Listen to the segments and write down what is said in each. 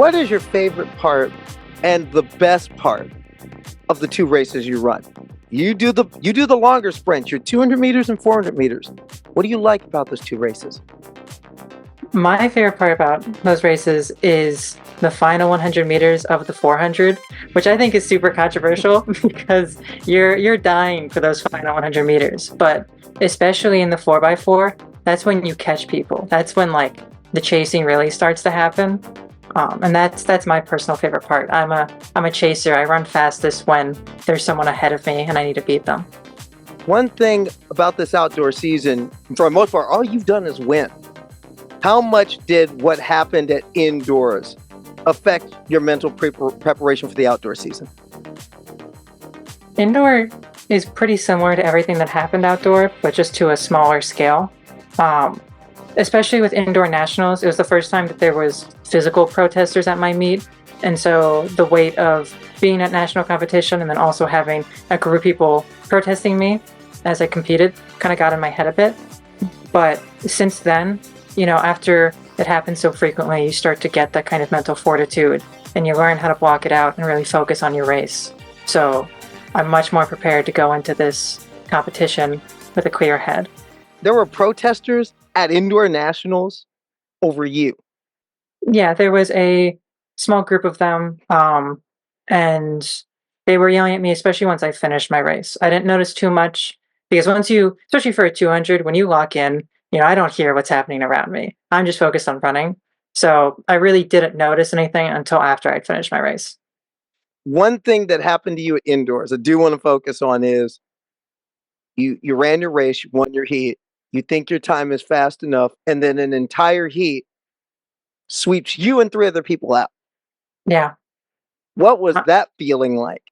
What is your favorite part and the best part of the two races you run? You do the longer sprints, your 200 meters and 400 meters. What do you like about those two races? My favorite part about those races is the final 100 meters of the 400, which I think is super controversial because you're dying for those final 100 meters. But especially in the 4x4, that's when you catch people. That's when like the chasing really starts to happen. And that's my personal favorite part. I'm a chaser. I run fastest when there's someone ahead of me and I need to beat them. One thing about this outdoor season, for the most part, all you've done is win. How much did what happened at indoors affect your mental preparation for the outdoor season? Indoor is pretty similar to everything that happened outdoor, but just to a smaller scale. Especially with indoor nationals, it was the first time that there was physical protesters at my meet. And so the weight of being at national competition and then also having a group of people protesting me as I competed kind of got in my head a bit. But since then, after it happens so frequently, you start to get that kind of mental fortitude and you learn how to block it out and really focus on your race. So I'm much more prepared to go into this competition with a clear head. There were protesters at indoor nationals over you. Yeah, there was a small group of them, and they were yelling at me, especially once I finished my race. I didn't notice too much because especially for a 200, when you lock in, I don't hear what's happening around me. I'm just focused on running. So I really didn't notice anything until after I'd finished my race. One thing that happened to you at indoors I do want to focus on is you ran your race, you won your heat, you think your time is fast enough, and then an entire heat sweeps you and three other people out. Yeah. What was that feeling like?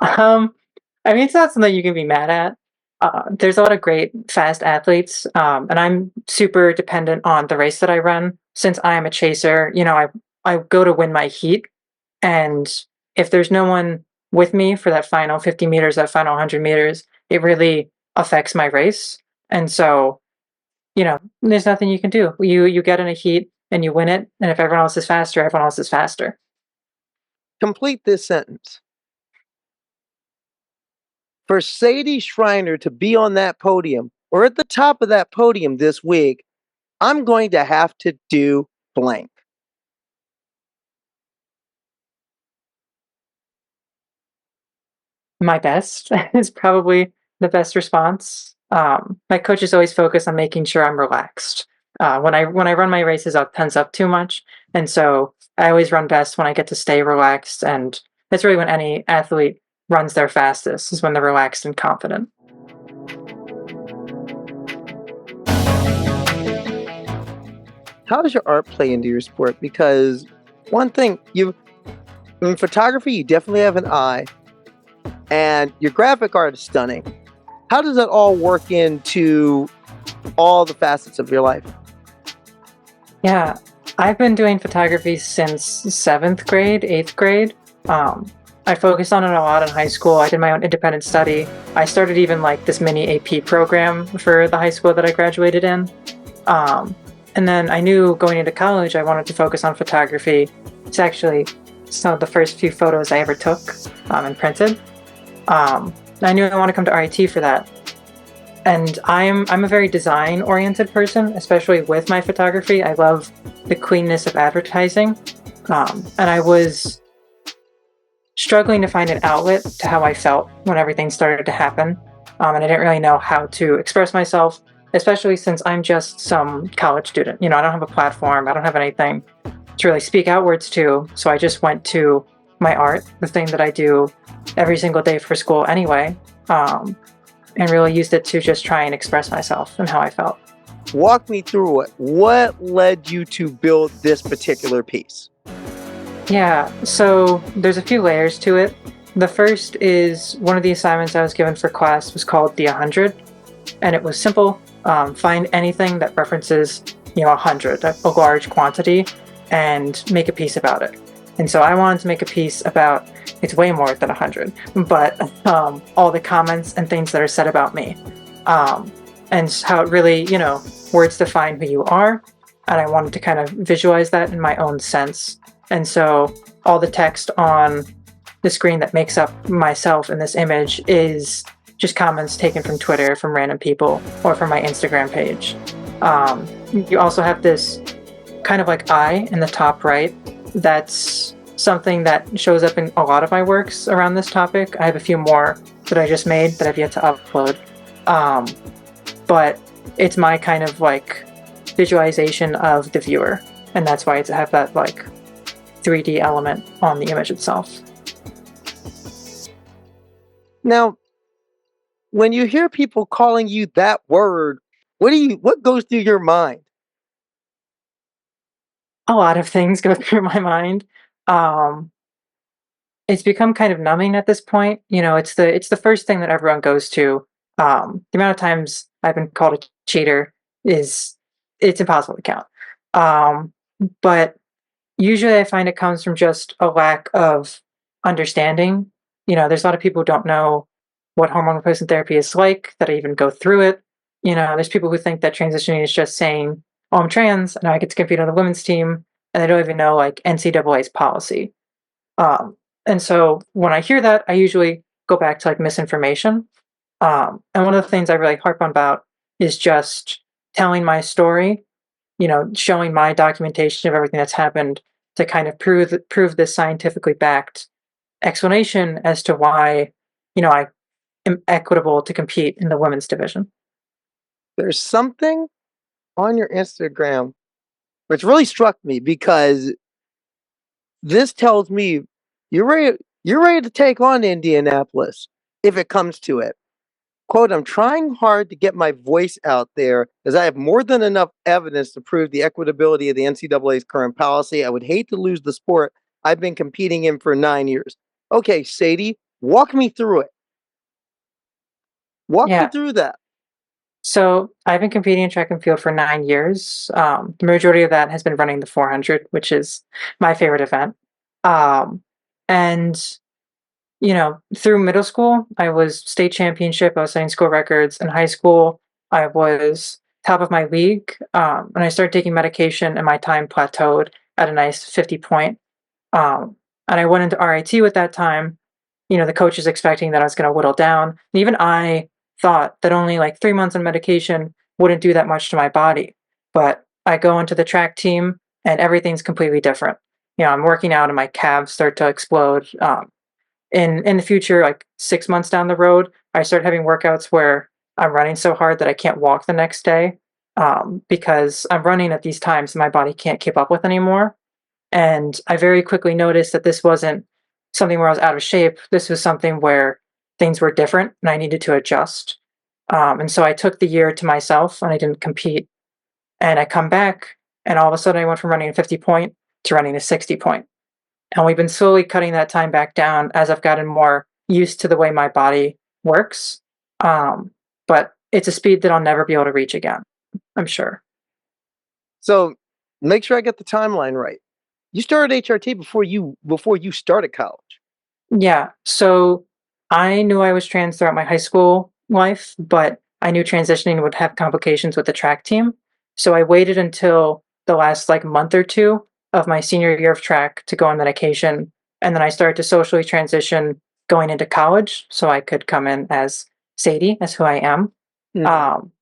It's not something you can be mad at. There's a lot of great fast athletes, and I'm super dependent on the race that I run. Since I am a chaser, I go to win my heat, and if there's no one with me for that final 50 meters, that final 100 meters, it really affects my race. And so, there's nothing you can do. You get in a heat and you win it, and if everyone else is faster, everyone else is faster. Complete this sentence. For Sadie Schreiner to be on that podium or at the top of that podium this week, I'm going to have to do blank. My best is probably the best response. My coaches always focus on making sure I'm relaxed. When I run my races, I'll tense up too much, and so I always run best when I get to stay relaxed. And that's really when any athlete runs their fastest, is when they're relaxed and confident. How does your art play into your sport? Because one thing, in photography, you definitely have an eye, and your graphic art is stunning. How does that all work into all the facets of your life? Yeah, I've been doing photography since 7th grade, 8th grade. I focused on it a lot in high school. I did my own independent study. I started even like this mini AP program for the high school that I graduated in. And then I knew going into college, I wanted to focus on photography. It's actually some of the first few photos I ever took and printed. I knew I wanted to come to RIT for that. And I'm a very design-oriented person, especially with my photography. I love the cleanness of advertising. And I was struggling to find an outlet to how I felt when everything started to happen. And I didn't really know how to express myself, especially since I'm just some college student. I don't have a platform. I don't have anything to really speak outwards to. So I just went to my art, the thing that I do every single day for school anyway, and really used it to just try and express myself and how I felt. Walk me through it. What led you to build this particular piece? Yeah, so there's a few layers to it. The first is one of the assignments I was given for class was called the 100, and it was simple. Find anything that references, 100, a large quantity, and make a piece about it. And so I wanted to make a piece about, it's way more than 100, but all the comments and things that are said about me. And how it really, words define who you are. And I wanted to kind of visualize that in my own sense. And so all the text on the screen that makes up myself in this image is just comments taken from Twitter, from random people, or from my Instagram page. You also have this kind of like eye in the top right. That's something that shows up in a lot of my works around this topic. I have a few more that I just made that I've yet to upload. But it's my kind of like visualization of the viewer. And that's why it's have that like 3D element on the image itself. Now, when you hear people calling you that word, what goes through your mind? A lot of things go through my mind. It's become kind of numbing at this point. You know, it's the first thing that everyone goes to. The amount of times I've been called a cheater is it's impossible to count. Um, but usually I find it comes from just a lack of understanding. You know, there's a lot of people who don't know what hormone replacement therapy is like, that I even go through it. You know, there's people who think that transitioning is just saying, oh, I'm trans and I get to compete on the women's team. And they don't even know like NCAA's policy. Um, and so when I hear that, I usually go back to like misinformation. And one of the things I really harp on about is just telling my story, you know, showing my documentation of everything that's happened to kind of prove this scientifically backed explanation as to why, you know, I am equitable to compete in the women's division. There's something on your Instagram which really struck me because this tells me you're ready to take on Indianapolis if it comes to it. Quote, I'm trying hard to get my voice out there as I have more than enough evidence to prove the equitability of the NCAA's current policy. I would hate to lose the sport I've been competing in for 9 years. Okay, Sadie, walk me through it. Walk me Yeah. through that. So I've been competing in track and field for 9 years. The majority of that has been running the 400, which is my favorite event. Um, and you know, through middle school, I was state championship. I was setting school records. In high school, I was top of my league. And I started taking medication, and my time plateaued at a nice 50 point. And I went into RIT with that time. You know, the coach is expecting that I was going to whittle down. And even I thought that only like 3 months on medication wouldn't do that much to my body. But I go into the track team, and everything's completely different. You know, I'm working out, and my calves start to explode. In the future, like 6 months down the road, I start having workouts where I'm running so hard that I can't walk the next day, because I'm running at these times my body can't keep up with anymore. And I very quickly noticed that this wasn't something where I was out of shape. This was something where things were different and I needed to adjust. And so I took the year to myself and I didn't compete. And I come back, and all of a sudden I went from running a 50 point to running a 60 point. And we've been slowly cutting that time back down as I've gotten more used to the way my body works. Um, but it's a speed that I'll never be able to reach again, I'm sure. So make sure I get the timeline right. You started HRT before you started college. Yeah. So I knew I was trans throughout my high school life, but I knew transitioning would have complications with the track team. So I waited until the last like month or two of my senior year of track to go on medication. And then I started to socially transition going into college so I could come in as Sadie, as who I am. Mhm.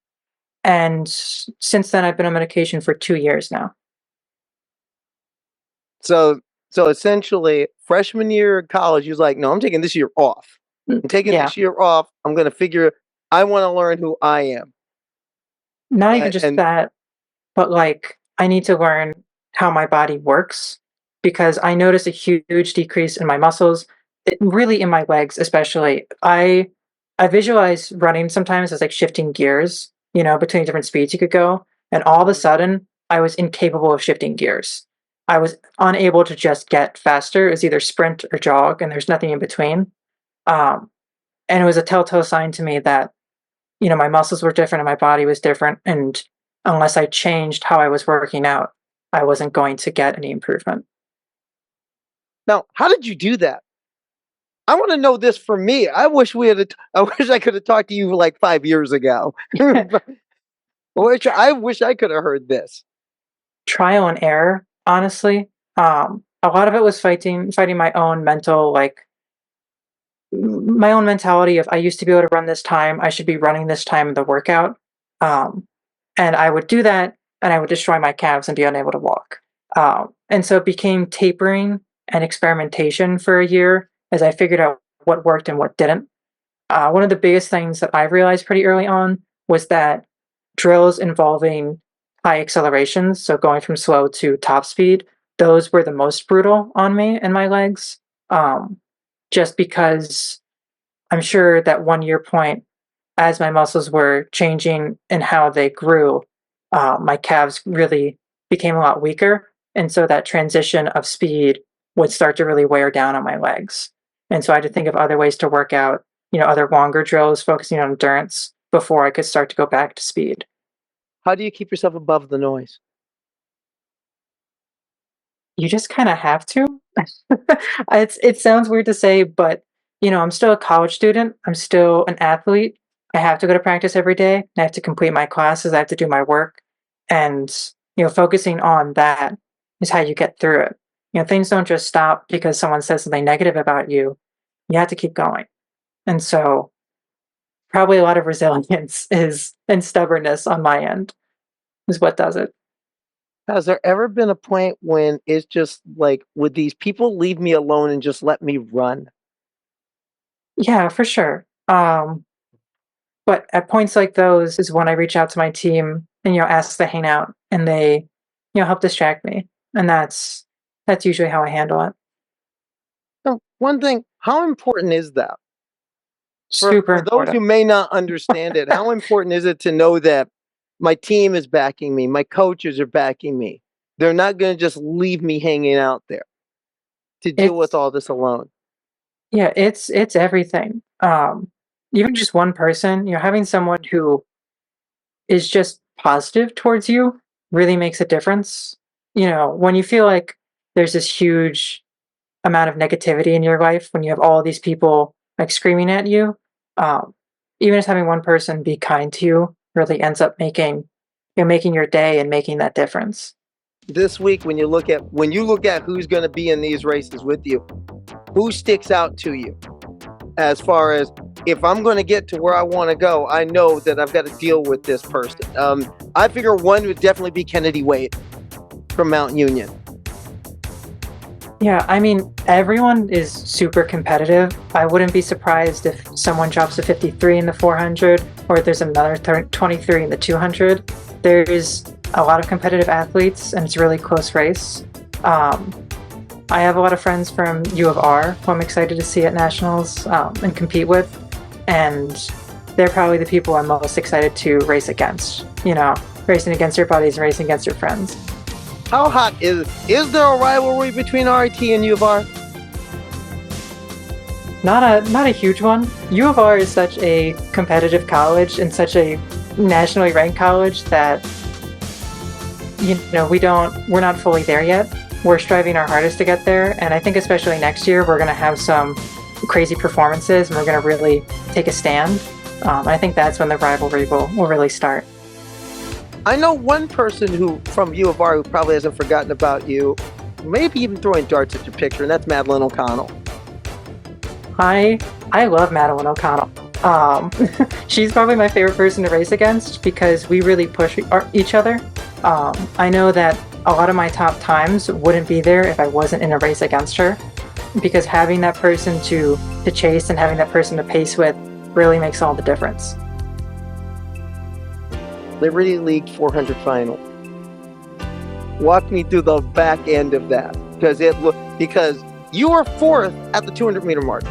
And since then, I've been on medication for 2 years now. So essentially, freshman year of college, you was like, no, I'm taking this year off. I'm taking Yeah. this year off. I'm gonna figure. I want to learn who I am. Not even just And that, but like I need to learn how my body works because I noticed a huge decrease in my muscles, really in my legs especially. I visualize running sometimes as like shifting gears, you know, between different speeds you could go, and all of a sudden I was incapable of shifting gears. I was unable to just get faster. It was either sprint or jog, and there's nothing in between. Um, and it was a telltale sign to me that you know, my muscles were different and my body was different. And unless I changed how I was working out, I wasn't going to get any improvement. now, how did you do that? I want to know this for me. I wish we had. I wish I could have talked to you like 5 years ago. I wish I could have heard this. Trial and error, honestly. a lot of it was fighting my own mental, like, my own mentality of I used to be able to run this time, I should be running this time in the workout. Um, and I would do that and I would destroy my calves and be unable to walk. And so it became tapering and experimentation for a year as I figured out what worked and what didn't. One of the biggest things that I realized pretty early on was that drills involving high accelerations, so going from slow to top speed, those were the most brutal on me and my legs. Um, just because I'm sure that 1 year point, as my muscles were changing and how they grew, my calves really became a lot weaker. And so that transition of speed would start to really wear down on my legs. And so I had to think of other ways to work out, other longer drills, focusing on endurance before I could start to go back to speed. How do you keep yourself above the noise? You just kind of have to. It sounds weird to say, but I'm still a college student. I'm still an athlete. I have to go to practice every day. I have to complete my classes. I have to do my work, and focusing on that is how you get through it. Things don't just stop because someone says something negative about you. You have to keep going, and so probably a lot of resilience is and stubbornness on my end is what does it. Has there ever been a point when it's just like, would these people leave me alone and just let me run? Yeah, for sure. But at points like those is when I reach out to my team and, ask to hang out and they, help distract me. And that's usually how I handle it. So one thing, how important is that? Super For those who important. may not understand it, how important is it to know that my team is backing me, my coaches are backing me? They're not going to just leave me hanging out there to deal with It's all this alone. yeah, it's everything. Even just one person, having someone who is just positive towards you really makes a difference. When you feel like there's this huge amount of negativity in your life, when you have all these people like screaming at you, um, even just having one person be kind to you really ends up making your day and making that difference. This week, when you look at who's going to be in these races with you, who sticks out to you as far as, if I'm going to get to where I want to go, I know that I've got to deal with this person. I figure one would definitely be Kennedy Wade from Mount Union. Yeah, I mean, everyone is super competitive. I wouldn't be surprised if someone drops a 53 in the 400 or there's another 23 in the 200. There's a lot of competitive athletes and it's a really close race. Um, I have a lot of friends from U of R who I'm excited to see at nationals and compete with, and they're probably the people I'm most excited to race against. Racing against your buddies, racing against your friends. How hot is there a rivalry between RIT and U of R? Not a huge one. U of R is such a competitive college and such a nationally ranked college that we're not fully there yet. We're striving our hardest to get there, and I think especially next year we're going to have some crazy performances and we're going to really take a stand. I think that's when the rivalry will really start. I know one person who from U of R who probably hasn't forgotten about you, maybe even throwing darts at your picture, and that's Madeline O'Connell. I love Madeline O'Connell. She's probably my favorite person to race against because we really push each other. I know that a lot of my top times wouldn't be there if I wasn't in a race against her, because having that person to chase and having that person to pace with really makes all the difference. Liberty League 400 final. Walk me through the back end of that, because you were fourth at the 200-meter mark.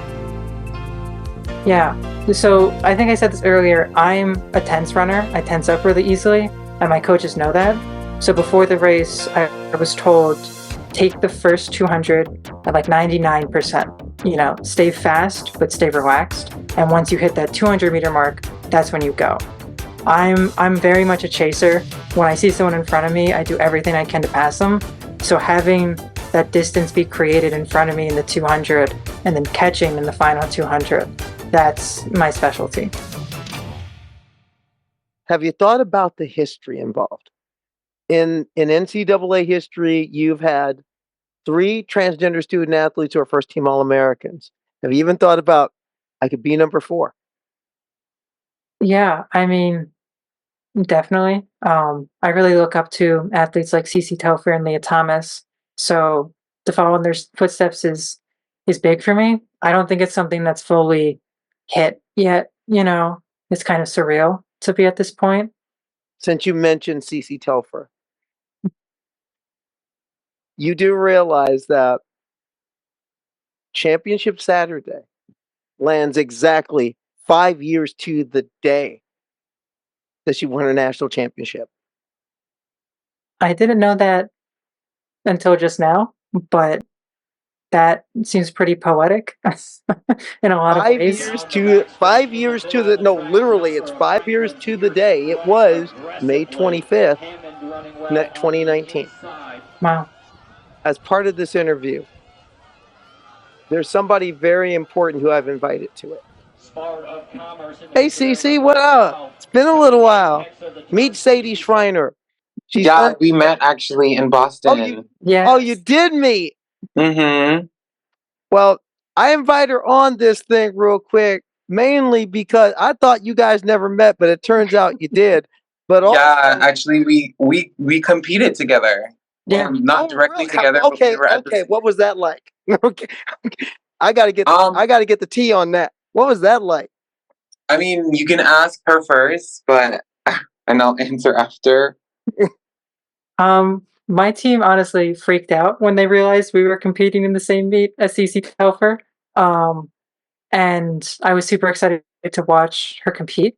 Yeah. So I think I said this earlier. I'm a tense runner. I tense up really easily, and my coaches know that. So before the race, I was told, take the first 200 at like 99%. Stay fast, but stay relaxed. And once you hit that 200-meter mark, that's when you go. I'm very much a chaser. When I see someone in front of me, I do everything I can to pass them. So having that distance be created in front of me in the 200 and then catching in the final 200, that's my specialty. Have you thought about the history involved? In NCAA history, you've had 3 transgender student athletes who are first team All-Americans. Have you even thought about, I could be number 4? Yeah, I mean, definitely. I really look up to athletes like CC Telfer and Lia Thomas. So to follow in their footsteps is big for me. I don't think it's something that's fully hit yet. It's kind of surreal to be at this point. Since you mentioned CC Telfer, you do realize that Championship Saturday lands exactly 5 years to the day that she won her national championship. I didn't know that until just now, but that seems pretty poetic in a lot of 5 ways. years to 5 years to the no, literally, it's 5 years to the day. It was May 25th, 2019. Wow. As part of this interview, there's somebody very important who I've invited to it. Hey, CC, what up? It's been a little while. Meet Sadie Schreiner. Yeah, we met actually in Boston. Oh, you did meet. Mm-hmm. Well, I invite her on this thing real quick, mainly because I thought you guys never met, but it turns out you did. But also, yeah, actually, we competed together. Yeah. Not directly really? together. But we were at Okay. What was that like? Okay, I gotta get the tea on that. What was that like? I mean, you can ask her first, but and I'll answer after. My team honestly freaked out when they realized we were competing in the same meet as CC Telfer. And I was super excited to watch her compete.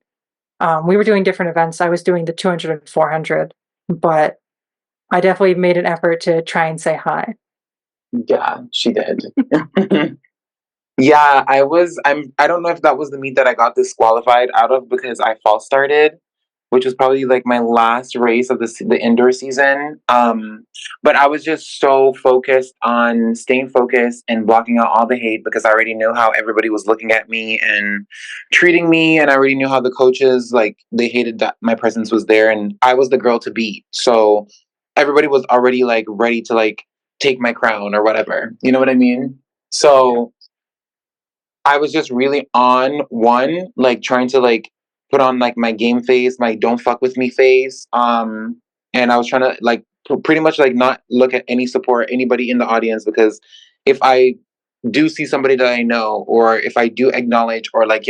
We were doing different events. I was doing the 200 and 400, but I definitely made an effort to try and say hi. Yeah, she did. Yeah, I don't know if that was the meet that I got disqualified out of because I false started, which was probably like my last race of the indoor season. But I was just so focused on staying focused and blocking out all the hate because I already knew how everybody was looking at me and treating me, and I already knew how the coaches, like, they hated that my presence was there, and I was the girl to beat. So everybody was already like ready to like take my crown or whatever. You know what I mean? So I was just really on one, like trying to like put on like my game face, my don't fuck with me face. And I was trying to like pretty much like not look at any support, anybody in the audience, because if I do see somebody that I know, or if I do acknowledge or like,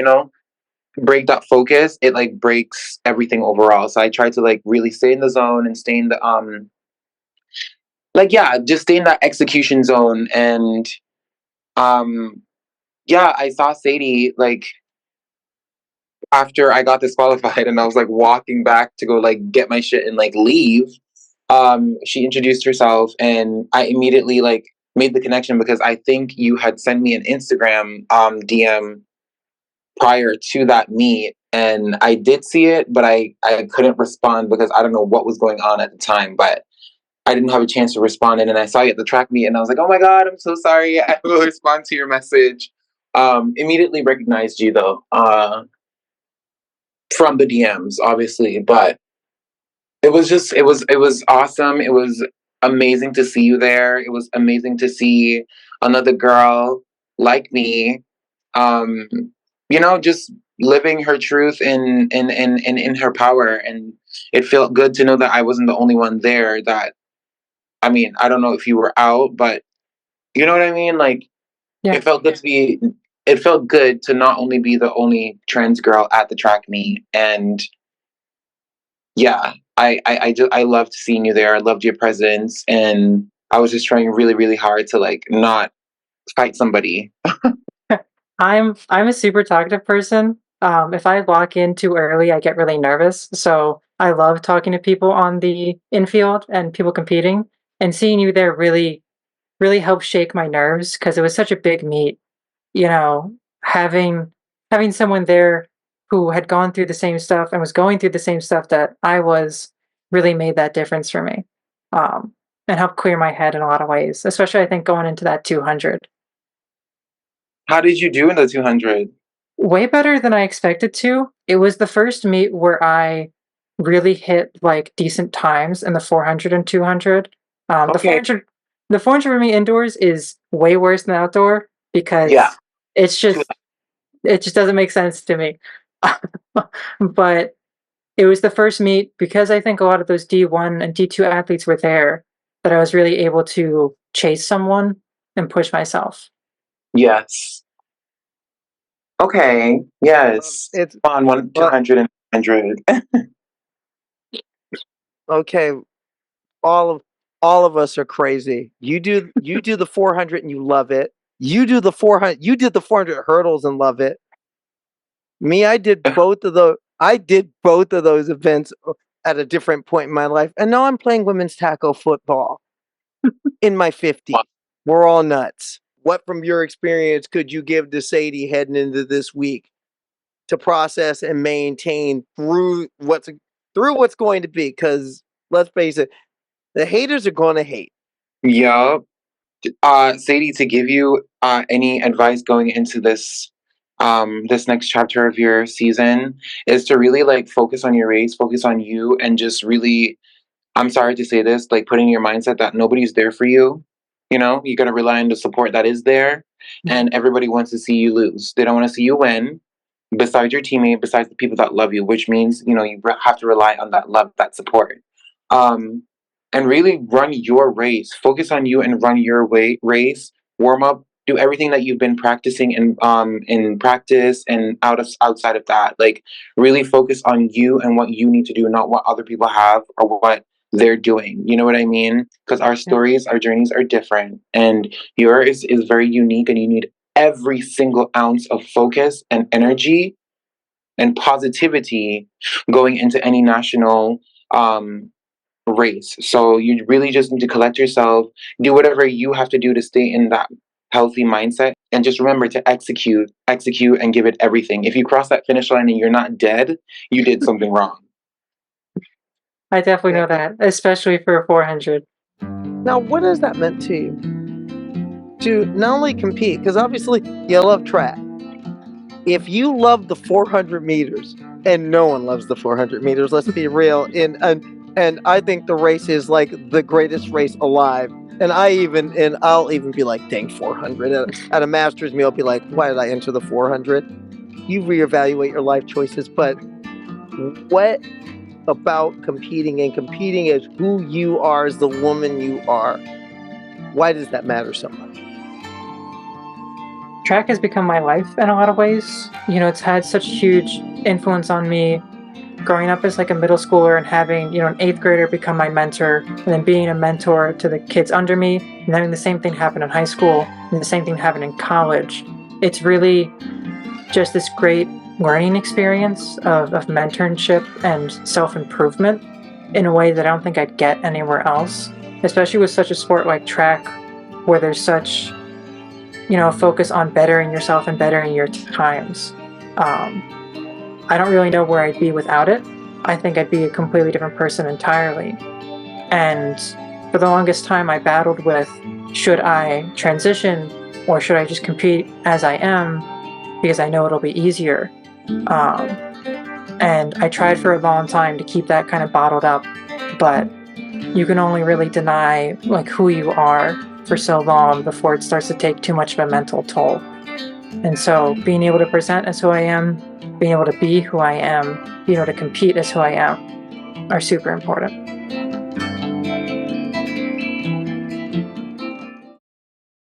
break that focus, it like breaks everything overall. So I tried to like really stay in the zone and stay in the like, yeah, just stay in that execution zone. And um yeah, I saw Sadie like after I got disqualified and I was like walking back to go like get my shit and like leave. She introduced herself and I immediately like made the connection because I think you had sent me an Instagram DM prior to that meet, and I did see it, but I couldn't respond because I don't know what was going on at the time, but I didn't have a chance to respond. And then I saw you at the track meet and I was like, oh my God, I'm so sorry. I will respond to your message. Immediately recognized you though. From the DMs, obviously, but it was awesome. It was amazing to see you there. It was amazing to see another girl like me, um, just living her truth in her power. And it felt good to know that I wasn't the only one there. That, I mean, I don't know if you were out, but you know what I mean? Like, Yeah. it felt good to not only be the only trans girl at the track meet. And yeah, I loved seeing you there. I loved your presence, and I was just trying really, really hard to like not fight somebody. I'm a super talkative person. If I walk in too early, I get really nervous. So I love talking to people on the infield and people competing. And seeing you there really, really helped shake my nerves because it was such a big meet. You know, having someone there who had gone through the same stuff and was going through the same stuff that I was really made that difference for me. And helped clear my head in a lot of ways, especially I think going into that 200. How did you do in the 200? Way better than I expected to. It was the first meet where I really hit like decent times in the 400 and 200. The Okay. 400 The 400 for me indoors is way worse than outdoor because Yeah. it just doesn't make sense to me. But it was the first meet because I think a lot of those D1 and D2 athletes were there that I was really able to chase someone and push myself. Yes. Okay. Yes. It's On 200 and 100. okay. All of us are crazy. You do the 400 and you love it. You do the 400. You did the 400 hurdles and love it. Me, I did both of those events at a different point in my life, and now I'm playing women's tackle football in my 50s. We're all nuts. What from your experience could you give to Sadie heading into this week to process and maintain through what's going to be? Because let's face it, the haters are going to hate. Yup. Sadie, to give you any advice going into this this next chapter of your season is to really like focus on your race, focus on you, and just really, I'm sorry to say this, like put in your mindset that nobody's there for you. You know, you got to rely on the support that is there, and everybody wants to see you lose. They don't want to see you win. Besides your teammate, besides the people that love you, which means you have to rely on that love, that support, um, and really run your race. Focus on you and run your race. Warm up, do everything that you've been practicing in practice and outside of that. Like really focus on you and what you need to do, not what other people have or what they're doing. You know what I mean? Because our stories, our journeys are different, and yours is very unique, and you need every single ounce of focus and energy and positivity going into any national race. So you really just need to collect yourself, do whatever you have to do to stay in that healthy mindset, and just remember to execute, and give it everything. If you cross that finish line and you're not dead, you did something wrong. I definitely know that, especially for a 400. Now, what has that meant to you? To not only compete, because obviously you love track. If you love the 400 meters, and no one loves the 400 meters, let's be real, and I think the race is like the greatest race alive. And I'll even be like, dang, 400 at a Masters meet. I'll be like, why did I enter the 400? You reevaluate your life choices, but what about competing as who you are, as the woman you are? Why does that matter so much? Track has become my life in a lot of ways. It's had such huge influence on me growing up as like a middle schooler and having, an 8th grader become my mentor, and then being a mentor to the kids under me, and having the same thing happen in high school and the same thing happen in college. It's really just this great learning experience of mentorship and self-improvement in a way that I don't think I'd get anywhere else, especially with such a sport like track where there's such focus on bettering yourself and bettering your times. I don't really know where I'd be without it. I think I'd be a completely different person entirely. And for the longest time, I battled with, should I transition or should I just compete as I am because I know it'll be easier? And I tried for a long time to keep that kind of bottled up, but you can only really deny like who you are for so long before it starts to take too much of a mental toll. And so being able to present as who I am, being able to be who I am, being able to compete as who I am are super important.